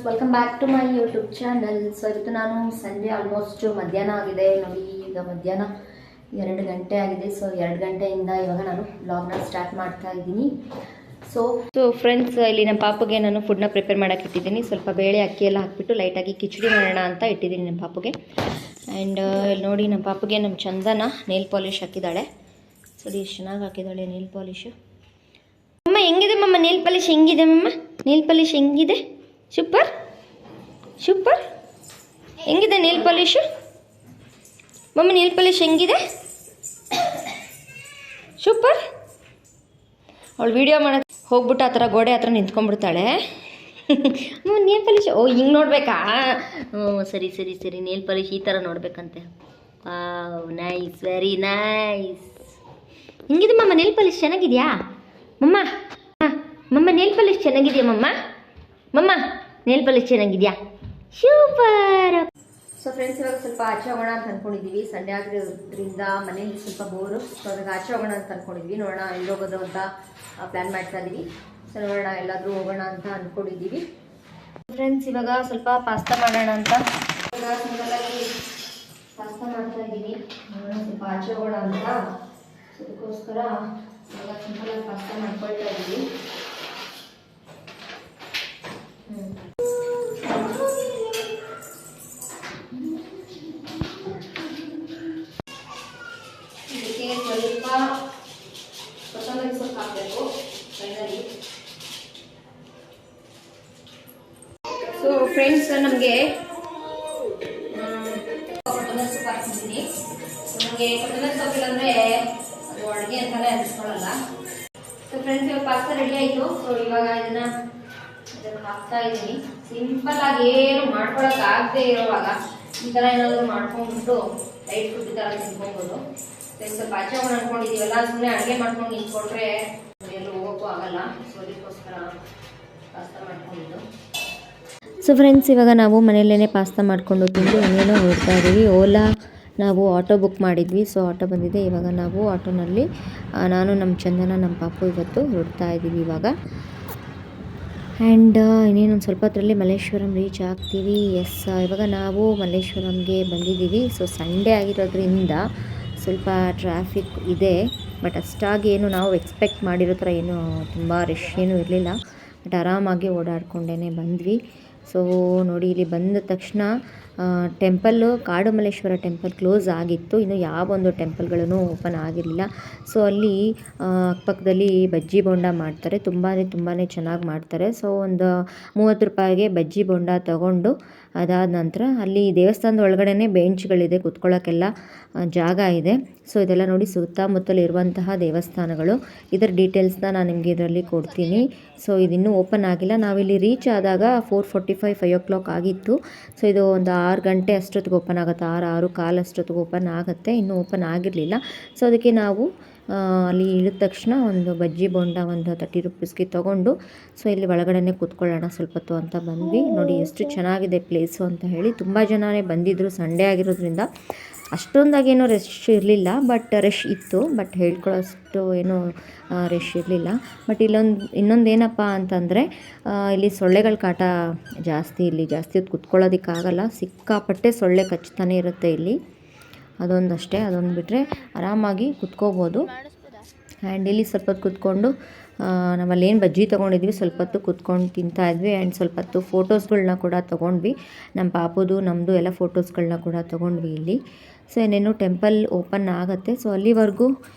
Welcome back to my YouTube channel. So ಇವತ್ತು ನಾನು ಸಂಜೆ ಆಲ್ಮೋಸ್ಟ್ ಮಧ್ಯಾಹ್ನ ಆಗಿದೆ ನೋಡಿ. ಈಗ ಮಧ್ಯಾಹ್ನ 2 ಗಂಟೆ ಆಗಿದೆ. ಸೊ 2 ಗಂಟೆಯಿಂದ ಇವಾಗ ನಾನು ವ್ಲಾಗ್ನ ಸ್ಟಾರ್ಟ್ ಮಾಡ್ತಾ ಇದ್ದೀನಿ. ಸೊ ಫ್ರೆಂಡ್ಸ್, ಇಲ್ಲಿ ನಮ್ಮ ಪಾಪುಗೆ ನಾನು ಫುಡ್ನ ಪ್ರಿಪೇರ್ ಮಾಡೋಕೆ ಇಟ್ಟಿದ್ದೀನಿ. ಸ್ವಲ್ಪ ಬೇಳೆ ಅಕ್ಕಿ ಎಲ್ಲ ಹಾಕ್ಬಿಟ್ಟು ಲೈಟಾಗಿ ಕಿಚಡಿ ಮಾಡೋಣ ಅಂತ ಇಟ್ಟಿದ್ದೀನಿ ನಮ್ಮ ಪಾಪುಗೆ. ಆ್ಯಂಡ್ ಇಲ್ಲಿ ನೋಡಿ, ನಮ್ಮ ಪಾಪುಗೆ ನಮ್ಮ ಚಂದನ ನೇಲ್ ಪಾಲಿಶ್ ಹಾಕಿದ್ದಾಳೆ. ಸರಿ, ಎಷ್ಟು ಚೆನ್ನಾಗಿ ಹಾಕಿದ್ದಾಳೆ ನೇಲ್ ಪಾಲಿಶು. ಅಮ್ಮ ಹೆಂಗಿದೆ ಮಮ್ಮ ನೇಲ್ ಪಾಲಿಶ್? ಹೆಂಗಿದೆ ಮಮ್ಮ ನೇಲ್ ಪಾಲಿಶ್? ಹೆಂಗಿದೆ? Super super. ಹೆಂಗಿದೆ ನೇಲ್ ಪಾಲಿಶು ಮಮ್ಮ? ನೇಲ್ ಪಾಲಿಶ್ ಹೆಂಗಿದೆ? ಸೂಪರ್. ಅವಳು ವೀಡಿಯೋ ಮಾಡೋಕ್ಕೆ ಹೋಗ್ಬಿಟ್ಟು ಆ ಥರ ಗೋಡೆ ಹತ್ರ ನಿಂತ್ಕೊಂಡ್ಬಿಡ್ತಾಳೆ. ನೇಲ್ ಪಾಲಿಶ್ ಓ ಹಿಂಗೆ ನೋಡಬೇಕಾ? ಸರಿ ಸರಿ ಸರಿ, ನೇಲ್ ಪಾಲಿಶ್ ಈ ಥರ ನೋಡಬೇಕಂತೆ. Nice, very nice. ಹೆಂಗಿದೆ ಮಮ್ಮ ನೇಲ್ ಪಾಲಿಶ್? ಚೆನ್ನಾಗಿದೆಯಾ ಮಮ್ಮ? ಮಮ್ಮ ನೇಲ್ ಪಾಲಿಶ್ ಚೆನ್ನಾಗಿದೆಯಾ ಮಮ್ಮ? ಮಮ್ಮ ನೇಲ್ ಪಾಲಿಶ್ ಚೆನ್ನಾಗಿದೆಯಾ? ಸೂಪರ್. ಸೊ ಫ್ರೆಂಡ್ಸ್, ಇವಾಗ ಸ್ವಲ್ಪ ಆಚೆ ಹೋಗೋಣ ಅಂತ ಅಂದ್ಕೊಂಡಿದ್ದೀವಿ. ಸಂಡೇ ಆಗಿರೋದ್ರಿಂದ ಮನೇಲಿ ಸ್ವಲ್ಪ ಬೋರು. ಸೊ ಅವಾಗ ಆಚೆ ಹೋಗೋಣ ಅಂತ ಅಂದ್ಕೊಂಡಿದ್ವಿ. ನೋಡೋಣ ಎಲ್ಲಿ ಹೋಗೋದು ಅಂತ ಪ್ಲ್ಯಾನ್ ಮಾಡ್ತಾ ಇದ್ದೀವಿ. ಸೊ ನೋಡೋಣ ಎಲ್ಲಾದರೂ ಹೋಗೋಣ ಅಂತ ಅಂದ್ಕೊಂಡಿದ್ದೀವಿ. ಫ್ರೆಂಡ್ಸ್, ಇವಾಗ ಸ್ವಲ್ಪ ಪಾಸ್ತಾ ಮಾಡೋಣ ಅಂತ ಸಿಂಪಲ್ಲಾಗಿ ಪಾಸ್ತಾ ಮಾಡ್ತಾ ಇದ್ದೀನಿ. ನೋಡೋಣ ಸ್ವಲ್ಪ ಆಚೆ ಹೋಗೋಣ ಅಂತ. ಅದಕ್ಕೋಸ್ಕರ ಇವಾಗ ಸಿಂಪಲ್ಲಾಗಿ ಪಾಸ್ತಾ ಮಾಡ್ಕೊಳ್ತಾ ಇದ್ದೀವಿ. ಇದಕ್ಕೆ ಸ್ವಲ್ಪ ಕೊತ್ತಂಬರಿ ಸೊಪ್ಪು ಹಾಕಬೇಕು ಫೈನಲಿ. ಸೊ ಫ್ರೆಂಡ್ಸ್, ನಮಗೆ ಕೊತ್ತಂಬರಿ ಸೊಪ್ಪು ಹಾಕ್ತಿದ್ದೀನಿ. ನಮಗೆ ಕೊತ್ತಂಬರಿ ಸೊಪ್ಪಿಲ್ಲ ಅಂದರೆ ಅದು ಅಡುಗೆ ಅಂತಲೇ ಅನಿಸ್ಕೊಳ್ಳಲ್ಲ. ಸೊ ಫ್ರೆಂಡ್ಸ್, ಇವಾಗ ಪಾಸ್ತಾ ರೆಡಿ ಆಯಿತು. ಸೊ ಇವಾಗ ಇದನ್ನು ಹಾಕ್ತಾ ಇದ್ದೀನಿ. ಸಿಂಪಲ್ ಆಗಿ ಏನು ಮಾಡ್ಕೊಳಕ್ಕೆ ಆಗದೆ ಇರೋವಾಗ ಈ ಥರ ಏನಾದರೂ ಮಾಡ್ಕೊಂಡ್ಬಿಟ್ಟು ಲೈಟ್ ಫುಡ್ ಥರ ತಿನ್ಕೊಬೋದು. ಸ್ವಲ್ಪ ಆಚೆ ಹೋಗೋಣ ಅಂದ್ಕೊಂಡಿದ್ದೀವಲ್ಲ, ಸುಮ್ಮನೆ ಅಡುಗೆ ಮಾಡ್ಕೊಂಡು ನಿಂತ್ಕೊಂಡ್ರೆ ಎಲ್ಲೂ ಹೋಗೋಕ್ಕೂ ಆಗಲ್ಲ. ಸೊ ಅದಕ್ಕೋಸ್ಕರ ಪಾಸ್ತಾ ಮಾಡ್ಕೊಂಡಿದ್ದು. ಸೊ ಫ್ರೆಂಡ್ಸ್, ಇವಾಗ ನಾವು ಮನೆಯಲ್ಲೇ ಪಾಸ್ತಾ ಮಾಡಿಕೊಂಡು ತಿಂದು ಏನೇನೋ ಹೊರಡ್ತಾ ಇದ್ದೀವಿ. ಓಲಾ ನಾವು ಆಟೋ ಬುಕ್ ಮಾಡಿದ್ವಿ. ಸೊ ಆಟೋ ಬಂದಿದೆ. ಇವಾಗ ನಾವು ಆಟೋನಲ್ಲಿ ನಾನು, ನಮ್ಮ ಚಂದನ, ನಮ್ಮ ಪಾಪು ಇವತ್ತು ಹೊರಡ್ತಾ ಇದ್ದೀವಿ ಇವಾಗ. ಆ್ಯಂಡ್ ಇನ್ನೇನೊಂದು ಸ್ವಲ್ಪ ಹೊತ್ತರಲ್ಲಿ ಮಲ್ಲೇಶ್ವರಂ ರೀಚ್ ಆಗ್ತೀವಿ. ಎಸ್, ಇವಾಗ ನಾವು ಮಲ್ಲೇಶ್ವರಂಗೆ ಬಂದಿದ್ದೀವಿ. ಸೊ ಸಂಡೇ ಆಗಿರೋದ್ರಿಂದ ಸ್ವಲ್ಪ ಟ್ರಾಫಿಕ್ ಇದೆ. ಬಟ್ ಅಷ್ಟಾಗಿ ಏನು ನಾವು ಎಕ್ಸ್ಪೆಕ್ಟ್ ಮಾಡಿರೋ ಥರ ಏನು ತುಂಬ ರಶ್ ಏನೂ ಇರಲಿಲ್ಲ. ಬಟ್ ಆರಾಮಾಗಿ ಓಡಾಡ್ಕೊಂಡೇ ಬಂದ್ವಿ. ಸೊ ನೋಡಿ, ಇಲ್ಲಿ ಬಂದ ತಕ್ಷಣ ಟೆಂಪಲ್ಲು, ಕಾಡು ಮಲ್ಲೇಶ್ವರ ಟೆಂಪಲ್ ಕ್ಲೋಸ್ ಆಗಿತ್ತು. ಇನ್ನು ಯಾವೊಂದು ಟೆಂಪಲ್ಗಳೂ ಓಪನ್ ಆಗಿರಲಿಲ್ಲ. ಸೊ ಅಲ್ಲಿ ಅಕ್ಕಪಕ್ಕದಲ್ಲಿ ಬಜ್ಜಿ ಬೋಂಡ ಮಾಡ್ತಾರೆ. ತುಂಬಾ ಚೆನ್ನಾಗಿ ಮಾಡ್ತಾರೆ. ಸೊ ಒಂದು 30 ರೂಪಾಯಿಗೆ ಬಜ್ಜಿ ಬೋಂಡ ತೊಗೊಂಡು ಅದಾದ ನಂತರ ಅಲ್ಲಿ ದೇವಸ್ಥಾನದ ಒಳಗಡೆ ಬೆಂಚ್ಗಳಿದೆ, ಕೂತ್ಕೊಳ್ಳೋಕ್ಕೆಲ್ಲ ಜಾಗ ಇದೆ. ಸೊ ಇದೆಲ್ಲ ನೋಡಿ ಸುತ್ತಮುತ್ತಲು ಇರುವಂತಹ ದೇವಸ್ಥಾನಗಳು. ಇದರ ಡೀಟೇಲ್ಸ್ನ ನಾನು ನಿಮಗೆ ಇದರಲ್ಲಿ ಕೊಡ್ತೀನಿ. ಸೊ ಇದಿನ್ನೂ ಓಪನ್ ಆಗಿಲ್ಲ. ನಾವಿಲ್ಲಿ ರೀಚ್ ಆದಾಗ 4:45, 5 o'clock ಆಗಿತ್ತು. ಸೊ ಇದು ಒಂದು 6 ಗಂಟೆ ಅಷ್ಟೊತ್ತಿಗೆ ಓಪನ್ ಆಗುತ್ತೆ. 6:15 ಅಷ್ಟೊತ್ತಿಗೆ ಓಪನ್ ಆಗುತ್ತೆ. ಇನ್ನೂ ಓಪನ್ ಆಗಿರಲಿಲ್ಲ. ಸೊ ಅದಕ್ಕೆ ನಾವು ಅಲ್ಲಿ ಇಳಿದ ತಕ್ಷಣ ಒಂದು ಬಜ್ಜಿ ಬೋಂಡ ಒಂದು 30 ರೂಪೀಸ್ಗೆ ತೊಗೊಂಡು ಸೊ ಇಲ್ಲಿ ಒಳಗಡೆ ಕೂತ್ಕೊಳ್ಳೋಣ ಸ್ವಲ್ಪ ಹೊತ್ತು ಅಂತ ಬಂದ್ವಿ. ನೋಡಿ ಎಷ್ಟು ಚೆನ್ನಾಗಿದೆ ಪ್ಲೇಸು ಅಂತ ಹೇಳಿ. ತುಂಬ ಜನನೇ ಬಂದಿದ್ದರು. ಸಂಡೇ ಆಗಿರೋದ್ರಿಂದ ಅಷ್ಟೊಂದಾಗೇನೋ ರಶ್ ಇರಲಿಲ್ಲ. ಬಟ್ ರಶ್ ಇತ್ತು, ಬಟ್ ಹೇಳ್ಕೊಳ್ಳೋಷ್ಟು ಏನೋ ರಶ್ ಇರಲಿಲ್ಲ. ಬಟ್ ಇನ್ನೊಂದು ಏನಪ್ಪ ಅಂತಂದರೆ ಇಲ್ಲಿ ಸೊಳ್ಳೆಗಳ ಕಾಟ ಜಾಸ್ತಿ. ಇಲ್ಲಿ ಜಾಸ್ತಿ ಹೊತ್ತು ಕೂತ್ಕೊಳ್ಳೋದಕ್ಕಾಗಲ್ಲ. ಸಿಕ್ಕಾಪಟ್ಟೆ ಸೊಳ್ಳೆ ಕಚ್ತಾನೆ ಇರುತ್ತೆ ಇಲ್ಲಿ. ಅದೊಂದಷ್ಟೇ, ಅದೊಂದು ಬಿಟ್ಟರೆ ಆರಾಮಾಗಿ ಕುತ್ಕೋಬೋದು. ಆ್ಯಂಡ್ ಇಲ್ಲಿ ಸ್ವಲ್ಪ ಹೊತ್ತು ಕೂತ್ಕೊಂಡು ನಾವಲ್ಲೇನು ಬಜ್ಜಿ ತೊಗೊಂಡಿದ್ವಿ ಸ್ವಲ್ಪ ಹೊತ್ತು ಕೂತ್ಕೊಂಡು ತಿಂತಾಯಿದ್ವಿ. ಆ್ಯಂಡ್ ಸ್ವಲ್ಪ ಹೊತ್ತು ಫೋಟೋಸ್ಗಳನ್ನ ಕೂಡ ತೊಗೊಂಡ್ವಿ. ನಮ್ಮ ಪಾಪುದು ನಮ್ಮದು ಎಲ್ಲ ಫೋಟೋಸ್ಗಳನ್ನ ಕೂಡ ತೊಗೊಂಡ್ವಿ ಇಲ್ಲಿ. ಸೊ ಏನೇನು ಟೆಂಪಲ್ ಓಪನ್ ಆಗುತ್ತೆ. ಸೊ ಅಲ್ಲಿವರೆಗೂ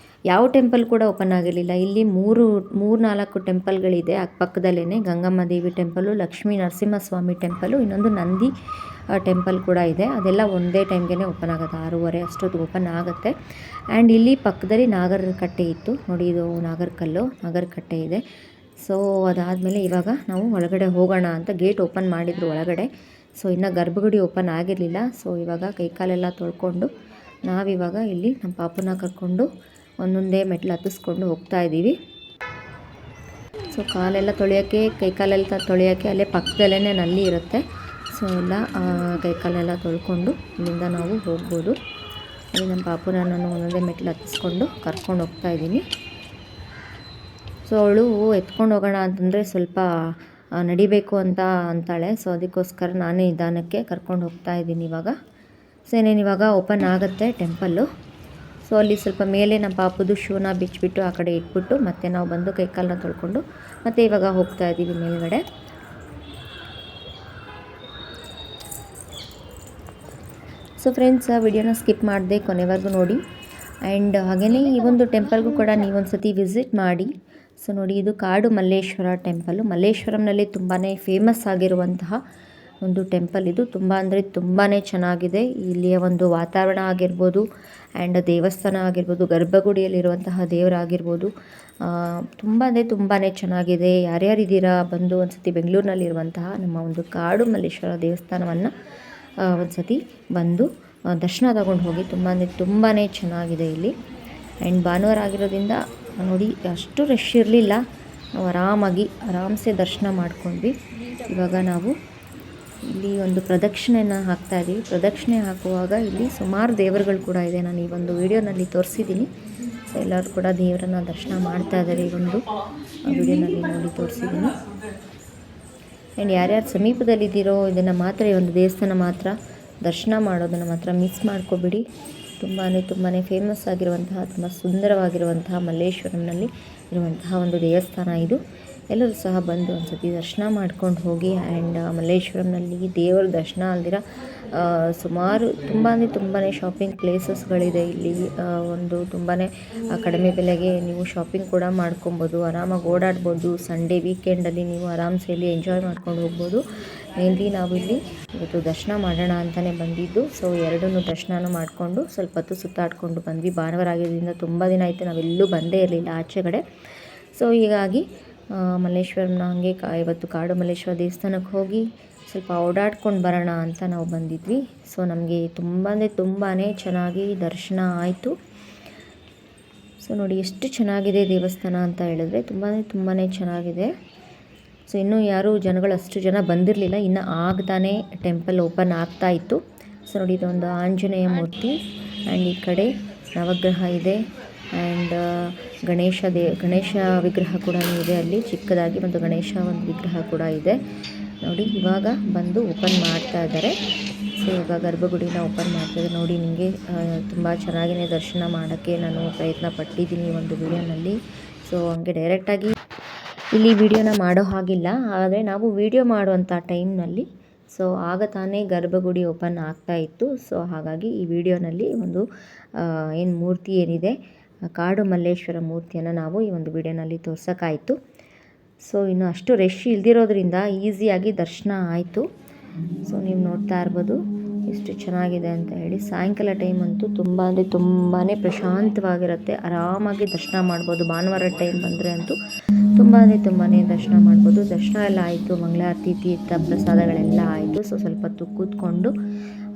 ಯಾವ ಟೆಂಪಲ್ ಕೂಡ ಓಪನ್ ಆಗಿರಲಿಲ್ಲ. ಇಲ್ಲಿ 3-4 ಟೆಂಪಲ್ಗಳಿದೆ ಅಕ್ಕಪಕ್ಕದಲ್ಲೇ. ಗಂಗಮ್ಮ ದೇವಿ ಟೆಂಪಲು, ಲಕ್ಷ್ಮೀ ನರಸಿಂಹಸ್ವಾಮಿ ಟೆಂಪಲು, ಇನ್ನೊಂದು ನಂದಿ ಟೆಂಪಲ್ ಕೂಡ ಇದೆ. ಅದೆಲ್ಲ ಒಂದೇ ಟೈಮ್ಗೆ ಓಪನ್ ಆಗುತ್ತೆ. 6:30 ಅಷ್ಟೊತ್ತಿಗೆ ಓಪನ್ ಆಗುತ್ತೆ. ಆ್ಯಂಡ್ ಇಲ್ಲಿ ಪಕ್ಕದಲ್ಲಿ ನಾಗರಕಟ್ಟೆ ಇತ್ತು ನೋಡಿ. ಇದು ನಾಗರಕಟ್ಟೆ ಇದೆ. ಸೊ ಅದಾದಮೇಲೆ ಇವಾಗ ನಾವು ಒಳಗಡೆ ಹೋಗೋಣ ಅಂತ ಗೇಟ್ ಓಪನ್ ಮಾಡಿದ್ರು ಒಳಗಡೆ. ಸೊ ಇನ್ನು ಗರ್ಭಗುಡಿ ಓಪನ್ ಆಗಿರಲಿಲ್ಲ. ಸೊ ಇವಾಗ ಕೈಕಾಲೆಲ್ಲ ತೊಳ್ಕೊಂಡು ನಾವಿವಾಗ ಇಲ್ಲಿ ನಮ್ಮ ಪಾಪುನ ಕರ್ಕೊಂಡು ಒಂದೊಂದೇ ಮೆಟ್ಲು ಹತ್ತಿಸ್ಕೊಂಡು ಹೋಗ್ತಾ ಇದ್ದೀವಿ. ಸೊ ಕಾಲೆಲ್ಲ ತೊಳೆಯೋಕ್ಕೆ, ಕೈಕಾಲೆಲ್ಲ ತೊಳೆಯೋಕ್ಕೆ ಅಲ್ಲೇ ಪಕ್ಕದಲ್ಲೇ ನಲ್ಲಿ ಇರುತ್ತೆ. ಸೊ ಎಲ್ಲ ಕೈಕಾಲೆಲ್ಲ ತೊಳ್ಕೊಂಡು ಇಲ್ಲಿಂದ ನಾವು ಹೋಗ್ಬೋದು. ಅಲ್ಲಿ ನಮ್ಮ ಪಾಪುನ ನಾನು ಒಂದೊಂದೇ ಮೆಟ್ಲು ಹತ್ತಿಸ್ಕೊಂಡು ಕರ್ಕೊಂಡು ಹೋಗ್ತಾ ಇದ್ದೀನಿ. ಸೊ ಅವಳು ಎತ್ಕೊಂಡು ಹೋಗೋಣ ಅಂತಂದರೆ ಸ್ವಲ್ಪ ನಡಿಬೇಕು ಅಂತ ಅಂತಾಳೆ. ಸೊ ಅದಕ್ಕೋಸ್ಕರ ನಾನೇ ನಿಧಾನಕ್ಕೆ ಕರ್ಕೊಂಡು ಹೋಗ್ತಾ ಇದ್ದೀನಿ ಇವಾಗ. ಸೊ ಏನೇನು ಇವಾಗ ಓಪನ್ ಆಗುತ್ತೆ ಟೆಂಪಲ್ಲು. ಸೊ ಅಲ್ಲಿ ಸ್ವಲ್ಪ ಮೇಲೆ ನಮ್ಮ ಪಾಪುದು ಶೂನ ಬಿಚ್ಚಿಬಿಟ್ಟು ಆ ಕಡೆ ಇಟ್ಬಿಟ್ಟು ಮತ್ತೆ ನಾವು ಬಂದು ಕೈಕಾಲನ್ನ ತೊಳ್ಕೊಂಡು ಮತ್ತೆ ಇವಾಗ ಹೋಗ್ತಾ ಇದ್ದೀವಿ ಮೇಲ್ಗಡೆ. ಸೊ ಫ್ರೆಂಡ್ಸ್, ವಿಡಿಯೋನ ಸ್ಕಿಪ್ ಮಾಡಿದೆ ಕೊನೆವರೆಗೂ ನೋಡಿ. ಆ್ಯಂಡ್ ಹಾಗೆಯೇ ಈ ಒಂದು ಟೆಂಪಲ್ಗೂ ಕೂಡ ನೀವೊಂದು ಸತಿ ವಿಸಿಟ್ ಮಾಡಿ. ಸೊ ನೋಡಿ, ಇದು ಕಾಡು ಮಲ್ಲೇಶ್ವರ ಟೆಂಪಲ್ಲು. ಮಲ್ಲೇಶ್ವರಂನಲ್ಲಿ ತುಂಬಾ ಫೇಮಸ್ ಆಗಿರುವಂತಹ ಒಂದು ಟೆಂಪಲ್ ಇದು. ತುಂಬ ಅಂದರೆ ತುಂಬಾ ಚೆನ್ನಾಗಿದೆ. ಇಲ್ಲಿಯ ಒಂದು ವಾತಾವರಣ ಆಗಿರ್ಬೋದು ಆ್ಯಂಡ್ ದೇವಸ್ಥಾನ ಆಗಿರ್ಬೋದು, ಗರ್ಭಗುಡಿಯಲ್ಲಿರುವಂತಹ ದೇವರಾಗಿರ್ಬೋದು, ತುಂಬ ಅಂದರೆ ತುಂಬಾ ಚೆನ್ನಾಗಿದೆ. ಯಾರ್ಯಾರಿದ್ದೀರಾ ಬಂದು ಒಂದು ಸತಿ ಬೆಂಗಳೂರಿನಲ್ಲಿರುವಂತಹ ನಮ್ಮ ಒಂದು ಕಾಡು ಮಲ್ಲೇಶ್ವರ ದೇವಸ್ಥಾನವನ್ನು ಒಂದು ಸತಿ ಬಂದು ದರ್ಶನ ತಗೊಂಡು ಹೋಗಿ. ತುಂಬ ಅಂದರೆ ತುಂಬಾ ಚೆನ್ನಾಗಿದೆ ಇಲ್ಲಿ. ಆ್ಯಂಡ್ ಭಾನುವಾರ ಆಗಿರೋದ್ರಿಂದ ನೋಡಿ ಅಷ್ಟು ರಶ್ ಇರಲಿಲ್ಲ. ನಾವು ಆರಾಮ್ಸೆ ದರ್ಶನ ಮಾಡ್ಕೊಂಡ್ವಿ. ಇವಾಗ ನಾವು ಇಲ್ಲಿ ಒಂದು ಪ್ರದಕ್ಷಿಣೆಯನ್ನು ಹಾಕ್ತಾಯಿದ್ದೀವಿ. ಪ್ರದಕ್ಷಿಣೆ ಹಾಕುವಾಗ ಇಲ್ಲಿ ಸುಮಾರು ದೇವರುಗಳು ಕೂಡ ಇದೆ. ನಾನು ಈ ಒಂದು ವಿಡಿಯೋನಲ್ಲಿ ತೋರಿಸಿದ್ದೀನಿ. ಸೊ ಎಲ್ಲರೂ ಕೂಡ ದೇವರನ್ನು ದರ್ಶನ ಮಾಡ್ತಾ ಇದ್ದಾರೆ. ಈ ಒಂದು ವಿಡಿಯೋನಲ್ಲಿ ನೋಡಿ ತೋರಿಸಿದ್ದೀನಿ. ಆ್ಯಂಡ್ ಯಾರ್ಯಾರು ಸಮೀಪದಲ್ಲಿದ್ದೀರೋ ಇದನ್ನು ಮಾತ್ರ, ಈ ಒಂದು ದೇವಸ್ಥಾನ ಮಾತ್ರ ದರ್ಶನ ಮಾಡೋದನ್ನು ಮಾತ್ರ ಮಿಸ್ ಮಾಡ್ಕೋಬೇಡಿ. ತುಂಬಾ ಫೇಮಸ್ ಆಗಿರುವಂತಹ, ತುಂಬ ಸುಂದರವಾಗಿರುವಂತಹ ಮಲ್ಲೇಶ್ವರಂನಲ್ಲಿ ಇರುವಂತಹ ಒಂದು ದೇವಸ್ಥಾನ ಇದು. ಎಲ್ಲರೂ ಸಹ ಬಂದು ಒಂದು ಸತಿ ದರ್ಶನ ಮಾಡ್ಕೊಂಡು ಹೋಗಿ. ಆ್ಯಂಡ್ ಮಲ್ಲೇಶ್ವರಂನಲ್ಲಿ ದೇವರ ದರ್ಶನ ಅಲ್ದಿರ ಸುಮಾರು ತುಂಬಾ ಶಾಪಿಂಗ್ ಪ್ಲೇಸಸ್ಗಳಿದೆ ಇಲ್ಲಿ. ಒಂದು ತುಂಬಾ ಕಡಿಮೆ ಬೆಲೆಗೆ ನೀವು ಶಾಪಿಂಗ್ ಕೂಡ ಮಾಡ್ಕೊಬೋದು, ಆರಾಮಾಗಿ ಓಡಾಡ್ಬೋದು. ಸಂಡೇ ವೀಕೆಂಡಲ್ಲಿ ನೀವು ಆರಾಮ್ಸೆ ಇಲ್ಲಿ ಎಂಜಾಯ್ ಮಾಡ್ಕೊಂಡು ಹೋಗ್ಬೋದು. ಮೇನ್ಲಿ ನಾವು ಇಲ್ಲಿ ಇವತ್ತು ದರ್ಶನ ಮಾಡೋಣ ಅಂತಲೇ ಬಂದಿದ್ದು. ಸೊ ಎರಡನ್ನೂ ದರ್ಶನ ಮಾಡಿಕೊಂಡು ಸ್ವಲ್ಪ ಹೊತ್ತು ಸುತ್ತಾಡಿಕೊಂಡು ಬಂದ್ವಿ. ಭಾನುವಾರ ಆಗಿದ್ದರಿಂದ ತುಂಬ ದಿನ ಆಯಿತು ನಾವೆಲ್ಲೂ ಬಂದೇ ಇರಲಿಲ್ಲ ಆಚೆಗಡೆ. ಸೊ ಹೀಗಾಗಿ ಮಲ್ಲೇಶ್ವರಂನ ಹಾಗೆ ಇವತ್ತು ಕಾಡು ಮಲ್ಲೇಶ್ವರ ದೇವಸ್ಥಾನಕ್ಕೆ ಹೋಗಿ ಸ್ವಲ್ಪ ಓಡಾಡ್ಕೊಂಡು ಬರೋಣ ಅಂತ ನಾವು ಬಂದಿದ್ವಿ. ಸೊ ನಮಗೆ ತುಂಬಾ ಚೆನ್ನಾಗಿ ದರ್ಶನ ಆಯಿತು. ಸೊ ನೋಡಿ ಎಷ್ಟು ಚೆನ್ನಾಗಿದೆ ದೇವಸ್ಥಾನ ಅಂತ ಹೇಳಿದ್ರೆ, ತುಂಬಾ ಚೆನ್ನಾಗಿದೆ. ಸೊ ಇನ್ನೂ ಯಾರೂ ಜನಗಳು ಅಷ್ಟು ಜನ ಬಂದಿರಲಿಲ್ಲ, ಇನ್ನು ಆಗ್ತಾನೆ ಟೆಂಪಲ್ ಓಪನ್ ಆಗ್ತಾಯಿತ್ತು. ಸೊ ನೋಡಿ, ಇದೊಂದು ಆಂಜನೇಯ ಮೂರ್ತಿ ಆ್ಯಂಡ್ ಈ ಕಡೆ ನವಗ್ರಹ ಇದೆ. ಆ್ಯಂಡ್ ಗಣೇಶ ವಿಗ್ರಹ ಕೂಡ ಇದೆ ಅಲ್ಲಿ ಚಿಕ್ಕದಾಗಿ. ಒಂದು ಗಣೇಶ ಒಂದು ವಿಗ್ರಹ ಕೂಡ ಇದೆ ನೋಡಿ. ಇವಾಗ ಬಂದು ಓಪನ್ ಮಾಡ್ತಾ ಇದ್ದಾರೆ. ಸೊ ಇವಾಗ ಗರ್ಭಗುಡಿನ ಓಪನ್ ಮಾಡ್ತಾಯಿದ್ದಾರೆ ನೋಡಿ. ನಿಮಗೆ ತುಂಬ ಚೆನ್ನಾಗಿಯೇ ದರ್ಶನ ಮಾಡೋಕ್ಕೆ ನಾನು ಪ್ರಯತ್ನ ಪಟ್ಟಿದ್ದೀನಿ ಒಂದು ವಿಡಿಯೋನಲ್ಲಿ. ಸೊ ಹಂಗೆ ಡೈರೆಕ್ಟಾಗಿ ಇಲ್ಲಿ ವಿಡಿಯೋನ ಮಾಡೋ ಹಾಗಿಲ್ಲ, ಆದರೆ ನಾವು ವಿಡಿಯೋ ಮಾಡುವಂಥ ಟೈಮ್ನಲ್ಲಿ ಸೊ ಆಗ ತಾನೇ ಗರ್ಭಗುಡಿ ಓಪನ್ ಆಗ್ತಾಯಿತ್ತು. ಸೊ ಹಾಗಾಗಿ ಈ ವಿಡಿಯೋನಲ್ಲಿ ಒಂದು ಏನು ಮೂರ್ತಿ ಏನಿದೆ, ಕಾಡು ಮಲ್ಲೇಶ್ವರ ಮೂರ್ತಿಯನ್ನು ನಾವು ಈ ಒಂದು ವಿಡಿಯೋನಲ್ಲಿ ತೋರ್ಸೋಕ್ಕಾಯಿತು. ಸೊ ಇನ್ನು ಅಷ್ಟು ರಶ್ ಇಲ್ದಿರೋದ್ರಿಂದ ಈಸಿಯಾಗಿ ದರ್ಶನ ಆಯಿತು. ಸೊ ನೀವು ನೋಡ್ತಾ ಇರ್ಬೋದು ಎಷ್ಟು ಚೆನ್ನಾಗಿದೆ ಅಂತ ಹೇಳಿ. ಸಾಯಂಕಾಲ ಟೈಮ್ ಅಂತೂ ತುಂಬಾ ಪ್ರಶಾಂತವಾಗಿರುತ್ತೆ, ಆರಾಮಾಗಿ ದರ್ಶನ ಮಾಡ್ಬೋದು. ಭಾನುವಾರ ಟೈಮ್ ಬಂದರೆ ಅಂತೂ ತುಂಬಾ ದರ್ಶನ ಮಾಡ್ಬೋದು. ದರ್ಶನ ಎಲ್ಲ ಆಯಿತು, ಮಂಗಳಾರತಿ ತೀರ್ಥ ಪ್ರಸಾದಗಳೆಲ್ಲ ಆಯಿತು. ಸೊ ಸ್ವಲ್ಪ ಹೊತ್ತು ಕೂತ್ಕೊಂಡು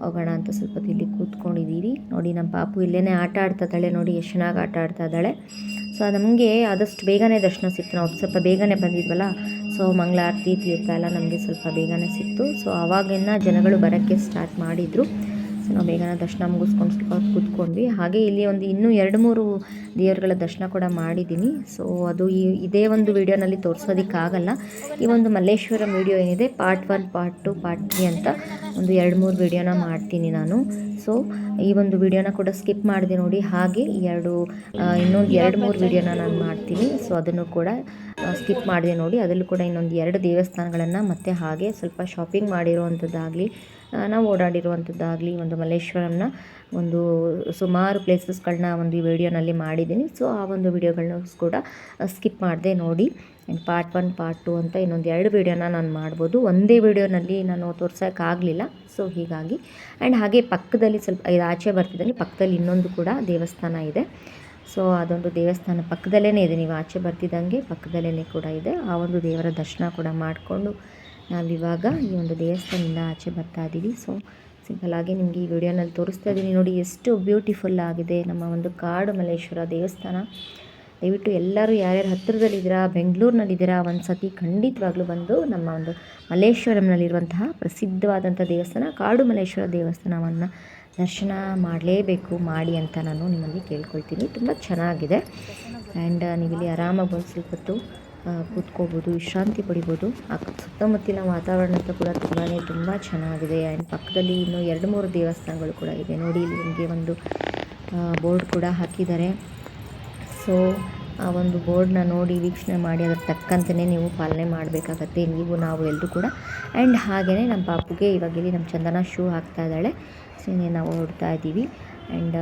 ಹೋಗೋಣ ಅಂತ ಸ್ವಲ್ಪ ಹೊತ್ತು ಇಲ್ಲಿ ಕೂತ್ಕೊಂಡಿದ್ದೀವಿ ನೋಡಿ. ನಮ್ಮ ಪಾಪು ಇಲ್ಲೇ ಆಟ ಆಡ್ತಾಯಿದ್ದಾಳೆ ನೋಡಿ, ಎಷ್ಟು ಚೆನ್ನಾಗಿ ಆಟ ಆಡ್ತಾ ಇದ್ದಾಳೆ. ಸೊ ನಮಗೆ ಆದಷ್ಟು ಬೇಗನೆ ದರ್ಶನ ಸಿಕ್ತು. ನಾವು ಸ್ವಲ್ಪ ಬೇಗನೆ ಬಂದಿದ್ವಲ್ಲ, ಸೊ ಮಂಗಳಾರತಿ ತೀರ್ಥ ಎಲ್ಲ ನಮಗೆ ಸ್ವಲ್ಪ ಬೇಗನೆ ಸಿಕ್ತು. ಸೊ ಆವಾಗಿನ ಜನಗಳು ಬರೋಕ್ಕೆ ಸ್ಟಾರ್ಟ್ ಮಾಡಿದರು. ಸೊ ನಾವು ಬೇಗನೆ ದರ್ಶನ ಮುಗಿಸ್ಕೊಂಡು ಸ್ವಲ್ಪ ಹೊತ್ತು ಕೂತ್ಕೊಂಡ್ವಿ. ಹಾಗೆ ಇಲ್ಲಿ ಇನ್ನೂ 2-3 ದೇವರುಗಳ ದರ್ಶನ ಕೂಡ ಮಾಡಿದ್ದೀನಿ. ಸೊ ಅದು ಇದೇ ಒಂದು ವಿಡಿಯೋನಲ್ಲಿ ತೋರಿಸೋದಕ್ಕಾಗಲ್ಲ. ಈ ಒಂದು ಮಲ್ಲೇಶ್ವರಂ ವಿಡಿಯೋ ಏನಿದೆ ಪಾರ್ಟ್ 1, ಪಾರ್ಟ್ 2, ಪಾರ್ಟ್ 3 ಅಂತ ಒಂದು 2-3 ವಿಡಿಯೋನ ಮಾಡ್ತೀನಿ ನಾನು. ಸೊ ಈ ಒಂದು ವಿಡಿಯೋನ ಕೂಡ ಸ್ಕಿಪ್ ಮಾಡಿದೆ ನೋಡಿ. ಹಾಗೆ ಇನ್ನೊಂದು 2-3 ವಿಡಿಯೋನ ನಾನು ಮಾಡ್ತೀನಿ. ಸೊ ಅದನ್ನು ಕೂಡ ಸ್ಕಿಪ್ ಮಾಡಿದೆ ನೋಡಿ. ಅದರಲ್ಲೂ ಕೂಡ ಇನ್ನೊಂದು 2 ದೇವಸ್ಥಾನಗಳನ್ನು ಮತ್ತು ಹಾಗೆ ಸ್ವಲ್ಪ ಶಾಪಿಂಗ್ ಮಾಡಿರುವಂಥದ್ದಾಗಲಿ, ನಾವು ಓಡಾಡಿರುವಂಥದ್ದಾಗಲಿ, ಒಂದು ಮಲ್ಲೇಶ್ವರಂನ ಒಂದು ಸುಮಾರು ಪ್ಲೇಸಸ್ಗಳನ್ನ ಒಂದು ವಿಡಿಯೋನಲ್ಲಿ ಮಾಡಿದ್ದೀನಿ. ಸೊ ಆ ಒಂದು ವಿಡಿಯೋಗಳನ್ನ ಕೂಡ ಸ್ಕಿಪ್ ಮಾಡಿದೆ ನೋಡಿ. ಆ್ಯಂಡ್ ಪಾರ್ಟ್ 1, ಪಾರ್ಟ್ 2 ಅಂತ ಇನ್ನೊಂದು 2 ವಿಡಿಯೋನ ನಾನು ಮಾಡ್ಬೋದು. ಒಂದೇ ವಿಡಿಯೋನಲ್ಲಿ ನಾನು ತೋರ್ಸೋಕ್ಕಾಗಲಿಲ್ಲ. ಸೊ ಹೀಗಾಗಿ ಆ್ಯಂಡ್ ಹಾಗೆ ಪಕ್ಕದಲ್ಲಿ ಸ್ವಲ್ಪ ಇದು ಆಚೆ ಬರ್ತಿದ್ದೀನಿ, ಪಕ್ಕದಲ್ಲಿ ಇನ್ನೊಂದು ಕೂಡ ದೇವಸ್ಥಾನ ಇದೆ. ಸೊ ಅದೊಂದು ದೇವಸ್ಥಾನ ಪಕ್ಕದಲ್ಲೇ ಇದೆ, ನೀವು ಆಚೆ ಬರ್ತಿದ್ದಂಗೆ ಪಕ್ಕದಲ್ಲೇ ಕೂಡ ಇದೆ. ಆ ಒಂದು ದೇವರ ದರ್ಶನ ಕೂಡ ಮಾಡಿಕೊಂಡು ನಾವಿವಾಗ ಈ ಒಂದು ದೇವಸ್ಥಾನದಿಂದ ಆಚೆ ಬರ್ತಾ ಇದ್ದೀವಿ. ಸೊ ಸಿಂಪಲ್ಲಾಗಿ ನಿಮಗೆ ಈ ವಿಡಿಯೋನಲ್ಲಿ ತೋರಿಸ್ತಾ ಇದ್ದೀನಿ ನೋಡಿ, ಎಷ್ಟು ಬ್ಯೂಟಿಫುಲ್ ಆಗಿದೆ ನಮ್ಮ ಒಂದು ಕಾಡು ಮಲ್ಲೇಶ್ವರ ದೇವಸ್ಥಾನ. ದಯವಿಟ್ಟು ಎಲ್ಲರೂ ಯಾರ್ಯಾರು ಹತ್ತಿರದಲ್ಲಿದ್ದೀರಾ, ಬೆಂಗಳೂರಿನಲ್ಲಿದ್ದೀರಾ, ಒಂದು ಸತಿ ಖಂಡಿತವಾಗ್ಲೂ ಬಂದು ನಮ್ಮ ಒಂದು ಮಲ್ಲೇಶ್ವರಂನಲ್ಲಿರುವಂತಹ ಪ್ರಸಿದ್ಧವಾದಂಥ ದೇವಸ್ಥಾನ ಕಾಡು ಮಲ್ಲೇಶ್ವರ ದೇವಸ್ಥಾನವನ್ನು ದರ್ಶನ ಮಾಡಲೇಬೇಕು, ಮಾಡಿ ಅಂತ ನಾನು ನಿಮ್ಮಲ್ಲಿ ಕೇಳ್ಕೊಳ್ತೀನಿ. ತುಂಬ ಚೆನ್ನಾಗಿದೆ. ಆ್ಯಂಡ್ ನೀವಿಲ್ಲಿ ಆರಾಮಾಗಿ ಒಂದು ಸ್ವಲ್ಪ ಹೊತ್ತು ಕೂತ್ಕೋಬೋದು, ವಿಶ್ರಾಂತಿ ಪಡಿಬೋದು. ಸುತ್ತಮುತ್ತಲಿನ ವಾತಾವರಣ ಕೂಡ ತುಂಬ ಚೆನ್ನಾಗಿದೆ. ಆ್ಯಂಡ್ ಪಕ್ಕದಲ್ಲಿ ಇನ್ನೂ 2-3 ದೇವಸ್ಥಾನಗಳು ಕೂಡ ಇದೆ. ನೋಡಿ, ಇಲ್ಲಿ ನಿಮಗೆ ಒಂದು ಬೋರ್ಡ್ ಕೂಡ ಹಾಕಿದ್ದಾರೆ. ಸೊ ಆ ಒಂದು ಬೋರ್ಡ್ನ ನೋಡಿ ವೀಕ್ಷಣೆ ಮಾಡಿ ಅದಕ್ಕೆ ತಕ್ಕಂತೆಯೇ ನೀವು ಪಾಲನೆ ಮಾಡಬೇಕಾಗತ್ತೆ, ನಾವು ಎಲ್ಲರೂ ಕೂಡ. ಆ್ಯಂಡ್ ಹಾಗೆಯೇ ನಮ್ಮ ಪಾಪುಗೆ ಇವಾಗ ಇಲ್ಲಿ ನಮ್ಮ ಚಂದನ ಶೂ ಹಾಕ್ತಾ ಇದ್ದಾಳೆ. ಸೊ ನಾವು ಹೊರಡ್ತಾ ಇದ್ದೀವಿ. ಆ್ಯಂಡ್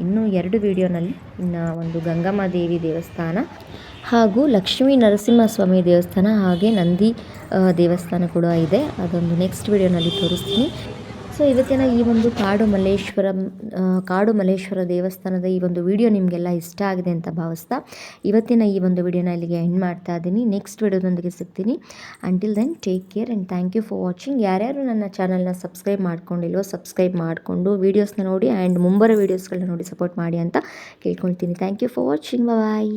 ಇನ್ನೂ 2 ವೀಡಿಯೋನಲ್ಲಿ ಇನ್ನು ಒಂದು ಗಂಗಮ್ಮ ದೇವಿ ದೇವಸ್ಥಾನ ಹಾಗೂ ಲಕ್ಷ್ಮೀ ನರಸಿಂಹಸ್ವಾಮಿ ದೇವಸ್ಥಾನ, ಹಾಗೆ ನಂದಿ ದೇವಸ್ಥಾನ ಕೂಡ ಇದೆ. ಅದೊಂದು ನೆಕ್ಸ್ಟ್ ವೀಡಿಯೋನಲ್ಲಿ ತೋರಿಸ್ತೀನಿ. ಸೊ ಇವತ್ತಿನ ಈ ಒಂದು ಕಾಡು ಮಲ್ಲೇಶ್ವರ ದೇವಸ್ಥಾನದ ಈ ಒಂದು ವಿಡಿಯೋ ನಿಮಗೆಲ್ಲ ಇಷ್ಟ ಆಗಿದೆ ಅಂತ ಭಾವಿಸ್ತಾ ಇವತ್ತಿನ ಈ ಒಂದು ವಿಡಿಯೋನ ಇಲ್ಲಿಗೆ ಎಂಡ್ ಮಾಡ್ತಾ ಇದ್ದೀನಿ. ನೆಕ್ಸ್ಟ್ ವಿಡಿಯೋದೊಂದಿಗೆ ಸಿಗ್ತೀನಿ. Until then take care and thank you for watching. ಯಾರ್ಯಾರು ನನ್ನ ಚಾನಲ್ನ ಸಬ್ಸ್ಕ್ರೈಬ್ ಮಾಡ್ಕೊಂಡಿಲ್ವೋ ಸಬ್ಸ್ಕ್ರೈಬ್ ಮಾಡಿಕೊಂಡು ವೀಡಿಯೋಸ್ನ ನೋಡಿ ಆ್ಯಂಡ್ ಮುಂಬರೋ ವೀಡಿಯೋಸ್ಗಳನ್ನ ನೋಡಿ ಸಪೋರ್ಟ್ ಮಾಡಿ ಅಂತ ಕೇಳ್ಕೊಳ್ತೀನಿ. Thank you for watching. Bye.